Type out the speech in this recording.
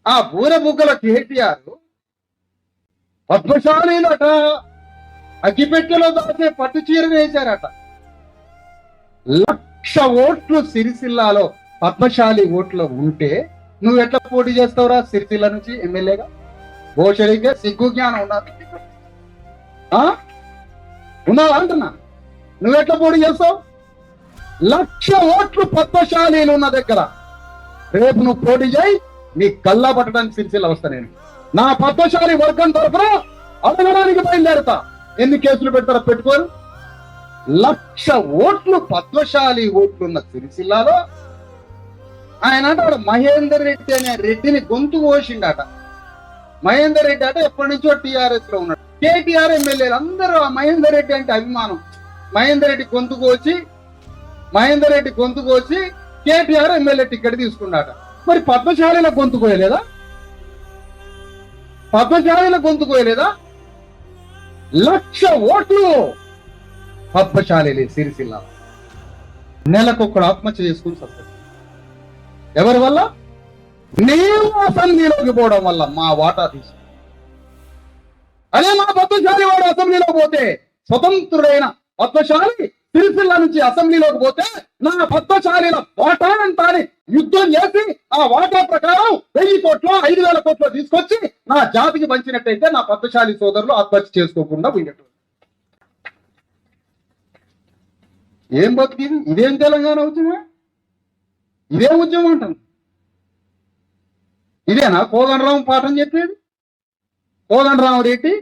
ఆ బూరబుగ్గల కేటీఆర్ పద్మశాలీలట అగ్గిపెట్టెలో దాచే పట్టు చీర వేశారట. 1,00,000 ఓట్లు సిరిసిల్లాలో పద్మశాలి ఓట్లు ఉంటే నువ్వు ఎట్లా పోటీ చేస్తావురా సిరిసిల్ల నుంచి ఎమ్మెల్యేగా? భోషరికే సిగ్గు జ్ఞానం ఉన్నది ఉన్నావా అంటున్నా? నువ్వెట్లా పోటీ చేస్తావు? 1,00,000 ఓట్లు పద్మశాలీలు ఉన్న దగ్గర రేపు నువ్వు పోటీ చేయి, నీ కల్లా పట్టడానికి సిరిసిల్ల వస్తా. నేను నా పద్మశాలి వర్గం తరఫున అడగడానికి బయలుదేరుతా. ఎన్ని కేసులు పెడతారో పెట్టుకోరు. 1,00,000 ఓట్లు పద్మశాలి ఓట్లున్న సిరిసిల్లాలో ఆయన అంటాడు మహేందర్ రెడ్డి అనే రెడ్డిని గొంతు కోసిండట. మహేందర్ రెడ్డి అంటే ఎప్పటి నుంచో టీఆర్ఎస్ లో ఉన్నాడు. కేటీఆర్ ఎమ్మెల్యేలు అందరూ ఆ మహేందర్ రెడ్డి అంటే అభిమానం. మహేందర్ రెడ్డి గొంతు కోసి కేటీఆర్ ఎమ్మెల్యే టికెట్ తీసుకున్నాట. మరి పద్మశాలిల గొంతు కోయలేదా? 1,00,000 ఓట్లు పద్మశాలి సిరిసిల్ల. నెలకొకడు ఆత్మహత్య చేసుకుని సత్యం. ఎవరి వల్ల? నేను అసెంబ్లీలోకి పోవడం వల్ల మా వాటా తీసు. అదే మా పద్మశాలి వాడు అసెంబ్లీలోకి పోతే, స్వతంత్రుడైన పద్మశాలి సిరిసిల్ల నుంచి అసెంబ్లీలోకి పోతే నా పద్మశాలిల వాటా అంతా యుద్ధం చేసి ఆ వాటా ప్రకారం 1,000 కోట్లు 5,000 కోట్లు తీసుకొచ్చి నా జాతికి పంచినట్టయితే నా పద్మశాలి సోదరులు ఆత్మహత్య చేసుకోకుండా పోయినట్టు. ఏం బతికిది? ఇదేం తెలంగాణ ఉద్యమం? ఇదేం ఉద్యమం అంటాను? ఇదేనా కోదండరాం పాఠం చెప్పేది? కోదండరామరెడ్డి